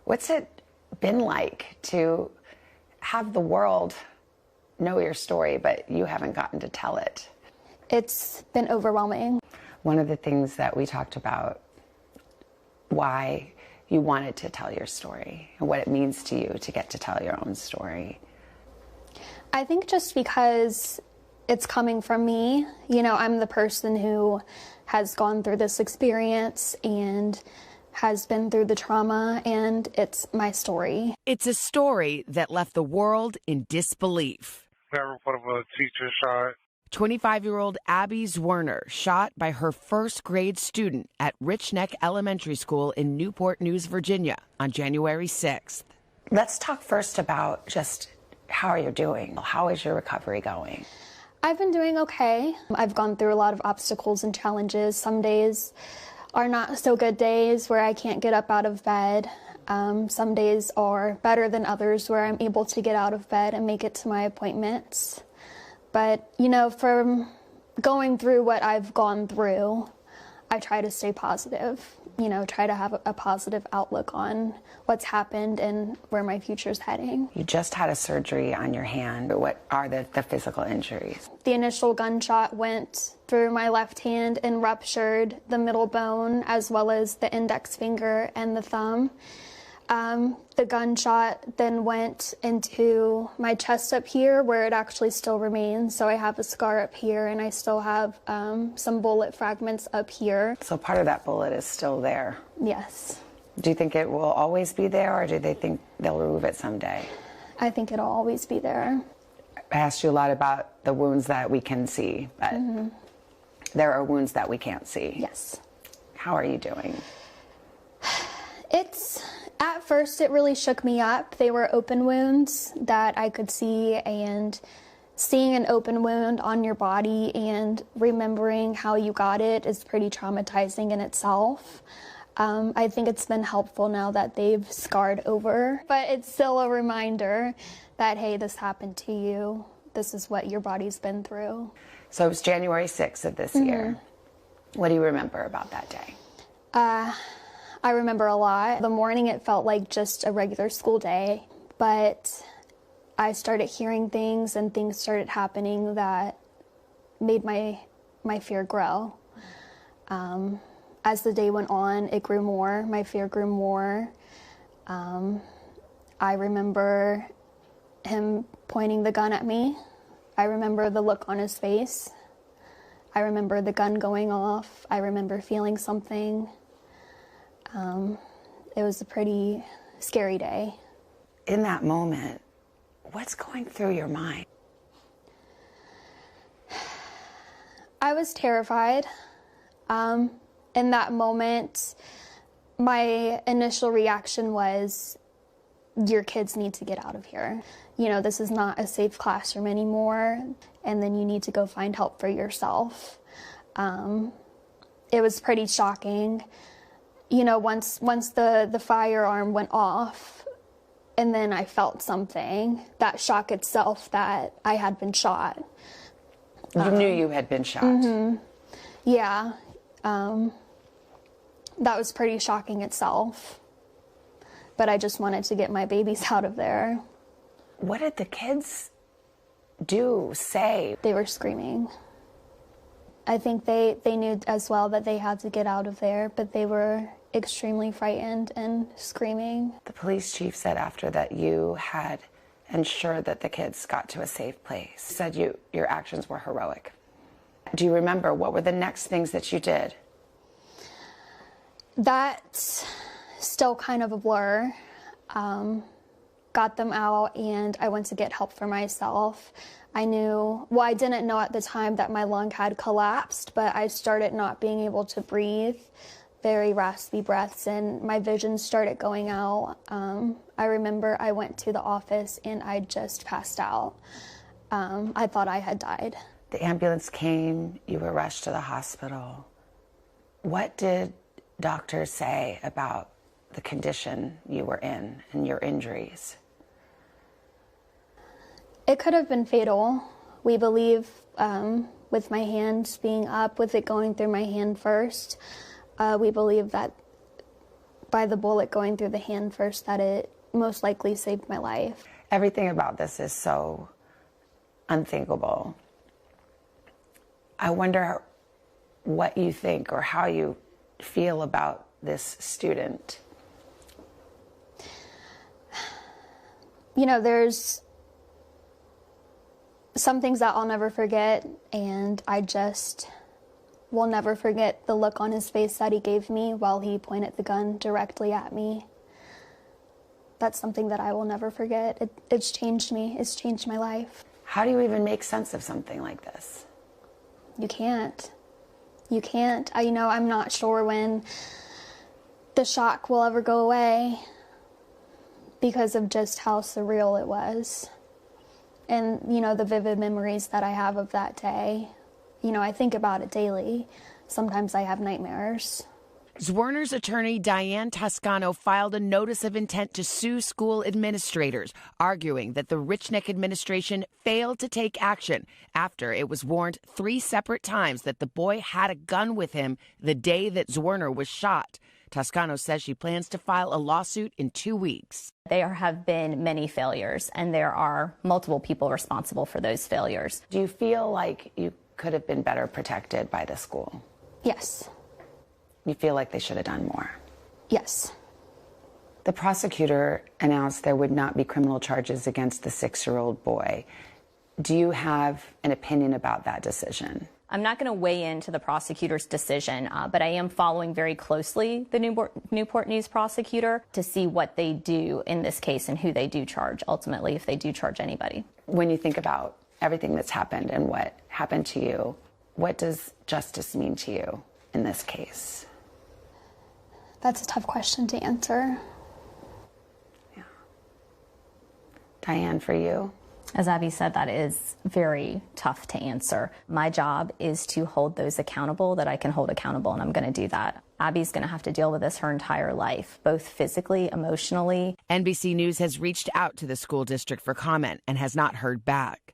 What's it been like to have the world know your story, but you haven't gotten to tell it? It's been overwhelming. One of the things that we talked about, why you wanted to tell your story and what it means to you to get to tell your own story. I think just because it's coming from me, you know, I'm the person who has gone through this experience and has been through the trauma, and it's my story. It's a story that left the world in disbelief. That report of a teacher shot. 25-year-old Abby Zwerner shot by her first grade student at Rich Neck Elementary School in Newport News, Virginia on January 6th. Let's talk first about just how are you doing? How is your recovery going? I've been doing okay. I've gone through a lot of obstacles and challenges. Some days are not so good days where I can't get up out of bed. Some days are better than others where I'm able to get out of bed and make it to my appointments. But, you know, from going through what I've gone through, I try to stay positive, you know, try to have a positive outlook on what's happened and where my future's heading. You just had a surgery on your hand. What are the physical injuries? The initial gunshot went through my left hand and ruptured the middle bone as well as the index finger and the thumb. The gunshot then went into my chest up here where it actually still remains. So I have a scar up here and I still have some bullet fragments up here. So part of that bullet is still there? Yes. Do you think it will always be there, or do they think they'll remove it someday? I think it'll always be there. I asked you a lot about the wounds that we can see, but there are wounds that we can't see. Yes. How are you doing? At first, it really shook me up. They were open wounds that I could see, and seeing an open wound on your body and remembering how you got it is pretty traumatizing in itself. I think it's been helpful now that they've scarred over, but it's still a reminder that, hey, this happened to you. This is what your body's been through. So it was January 6th of this year. What do you remember about that day? I remember a lot. The morning it felt like just a regular school day, but I started hearing things and things started happening that made my fear grow. As the day went on, it grew more. My fear grew more. I remember him pointing the gun at me. I remember the look on his face. I remember the gun going off. I remember feeling something. It was a pretty scary day. In that moment, what's going through your mind? I was terrified. In that moment, my initial reaction was, your kids need to get out of here. You know, this is not a safe classroom anymore, and then you need to go find help for yourself. It was pretty shocking. You know, once the firearm went off, and then I felt something, that shock itself that I had been shot. You knew you had been shot? Yeah. That was pretty shocking itself. But I just wanted to get my babies out of there. What did the kids do, say? They were screaming. I think they knew as well that they had to get out of there, but they were extremely frightened and screaming. The police chief said after that you had ensured that the kids got to a safe place. He said your actions were heroic. Do you remember what were the next things that you did? That's still kind of a blur. Got them out and I went to get help for myself. I didn't know at the time that my lung had collapsed, but I started not being able to breathe, very raspy breaths, and my vision started going out. I remember I went to the office and I just passed out. I thought I had died. The ambulance came, you were rushed to the hospital. What did doctors say about the condition you were in and your injuries? It could have been fatal. We believe with my hand being up, with it going through my hand first, we believe that by the bullet going through the hand first that it most likely saved my life. Everything about this is so unthinkable. I wonder what you think or how you feel about this student. You know, there's some things that I'll never forget, and I just will never forget the look on his face that he gave me while he pointed the gun directly at me. That's something that I will never forget. It's changed me. It's changed my life. How do you even make sense of something like this? You can't. You can't. I'm not sure when the shock will ever go away because of just how surreal it was. And, the vivid memories that I have of that day. I think about it daily. Sometimes I have nightmares. Zwerner's attorney, Diane Toscano, filed a notice of intent to sue school administrators, arguing that the Rich Neck administration failed to take action after it was warned 3 separate times that the boy had a gun with him the day that Zwerner was shot. Toscano says she plans to file a lawsuit in 2 weeks. There have been many failures, and there are multiple people responsible for those failures. Do you feel like you could have been better protected by the school? Yes. You feel like they should have done more? Yes. The prosecutor announced there would not be criminal charges against the 6-year-old boy. Do you have an opinion about that decision? I'm not going to weigh into the prosecutor's decision, but I am following very closely the Newport News prosecutor to see what they do in this case and who they do charge, ultimately, if they do charge anybody. When you think about everything that's happened and what happened to you, what does justice mean to you in this case? That's a tough question to answer. Yeah. Diane, for you? As Abby said, that is very tough to answer. My job is to hold those accountable that I can hold accountable, and I'm going to do that. Abby's going to have to deal with this her entire life, both physically, emotionally. NBC News has reached out to the school district for comment and has not heard back.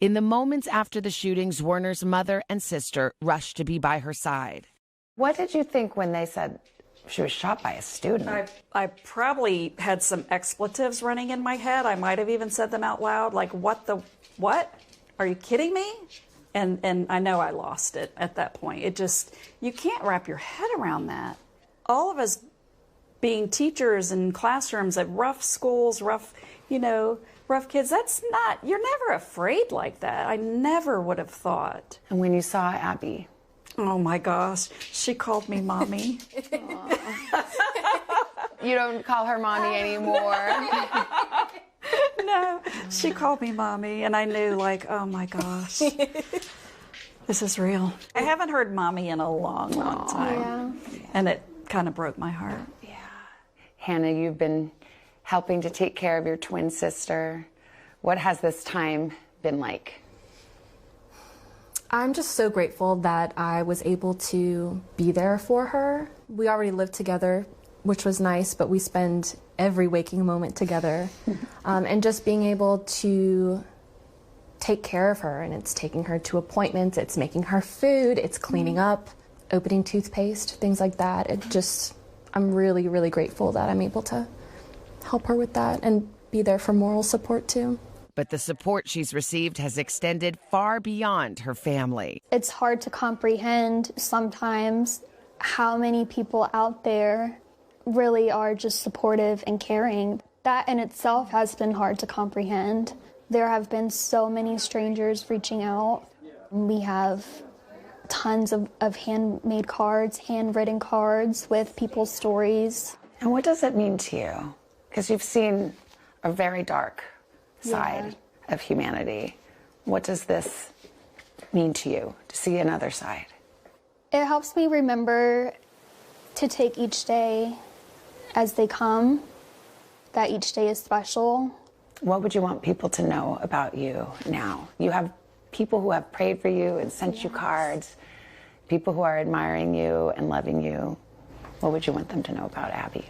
In the moments after the shooting, Zwerner's mother and sister rushed to be by her side. What did you think when they said she was shot by a student? I probably had some expletives running in my head. I might have even said them out loud, like, what? Are you kidding me? And I know I lost it at that point. It just, you can't wrap your head around that. All of us being teachers in classrooms at rough schools, rough kids, you're never afraid like that. I never would have thought. And when you saw Abby? Oh my gosh, she called me mommy. You don't call her mommy anymore. No, she called me mommy, and I knew, like, oh my gosh, this is real. I haven't heard mommy in a long, long time, and it kind of broke my heart. Yeah. Hannah, you've been helping to take care of your twin sister. What has this time been like? I'm just so grateful that I was able to be there for her. We already lived together, which was nice, but we spend every waking moment together. And just being able to take care of her, and it's taking her to appointments, it's making her food, it's cleaning up, opening toothpaste, things like that. I'm really, really grateful that I'm able to help her with that and be there for moral support too. But the support she's received has extended far beyond her family. It's hard to comprehend sometimes how many people out there really are just supportive and caring. That in itself has been hard to comprehend. There have been so many strangers reaching out. We have tons of handmade cards, handwritten cards with people's stories. And what does it mean to you? Because you've seen a very dark side of humanity. What does this mean to you, to see another side? It helps me remember to take each day as they come, that each day is special. What would you want people to know about you now? You have people who have prayed for you and sent you cards, people who are admiring you and loving you. What would you want them to know about Abby?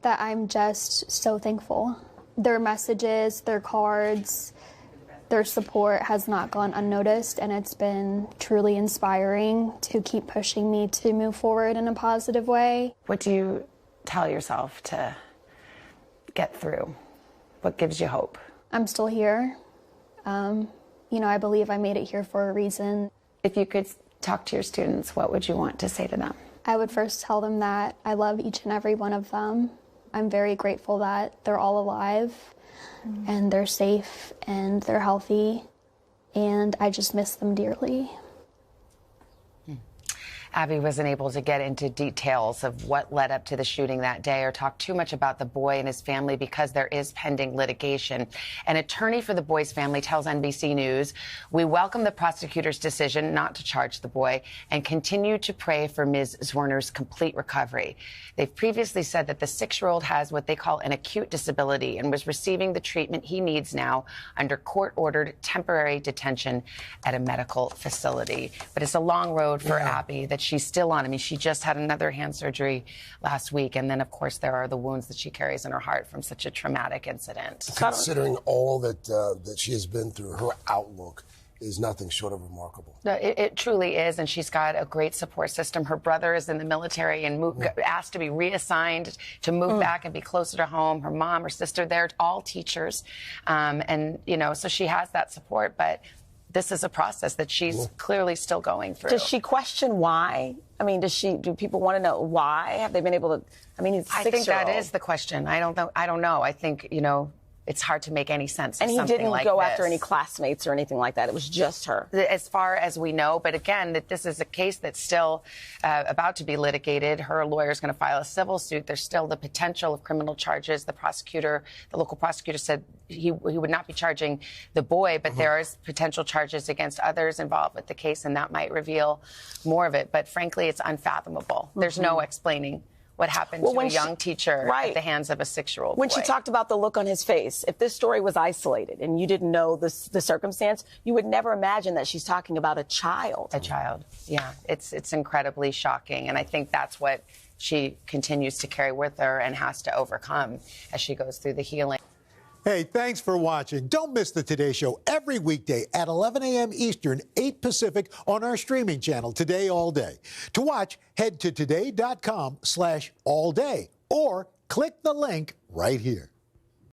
That I'm just so thankful. Their messages, their cards, their support has not gone unnoticed, and it's been truly inspiring to keep pushing me to move forward in a positive way. What do you tell yourself to get through? What gives you hope? I'm still here. You know, I believe I made it here for a reason. If you could talk to your students, what would you want to say to them? I would first tell them that I love each and every one of them. I'm very grateful that they're all alive and they're safe and they're healthy, and I just miss them dearly. Abby wasn't able to get into details of what led up to the shooting that day or talk too much about the boy and his family because there is pending litigation. An attorney for the boy's family tells NBC News, "We welcome the prosecutor's decision not to charge the boy and continue to pray for Ms. Zwerner's complete recovery." They've previously said that the 6-year-old has what they call an acute disability and was receiving the treatment he needs now under court-ordered temporary detention at a medical facility. But it's a long road for Abby that she's still on. I mean, she just had another hand surgery last week. And then, of course, there are the wounds that she carries in her heart from such a traumatic incident. Considering all that that she has been through, her outlook is nothing short of remarkable. No, it truly is, and she's got a great support system. Her brother is in the military and asked to be reassigned to move back and be closer to home. Her mom, her sister, they're all teachers. And, you know, so she has that support, but this is a process that she's clearly still going through. Does she question why? I mean, do people want to know why? Have they been able to, I mean, he's a 6-year-old. I think that is the question. I don't know. I think, you know, it's hard to make any sense of and he something didn't like go this. after any classmates or anything like that. It was just her. As far as we know, but again, that this is a case that's still about to be litigated. Her lawyer is going to file a civil suit. There's still the potential of criminal charges. The local prosecutor said he would not be charging the boy, but there is potential charges against others involved with the case, and that might reveal more of it. But frankly, it's unfathomable. There's no explaining what happened to a young teacher at the hands of a 6-year-old boy. When she talked about the look on his face, if this story was isolated and you didn't know the circumstance, you would never imagine that she's talking about a child. A child, yeah. It's incredibly shocking, and I think that's what she continues to carry with her and has to overcome as she goes through the healing. Hey, thanks for watching. Don't miss the Today Show every weekday at 11 a.m. Eastern, 8 Pacific on our streaming channel, Today All Day. To watch, head to today.com/allday or click the link right here.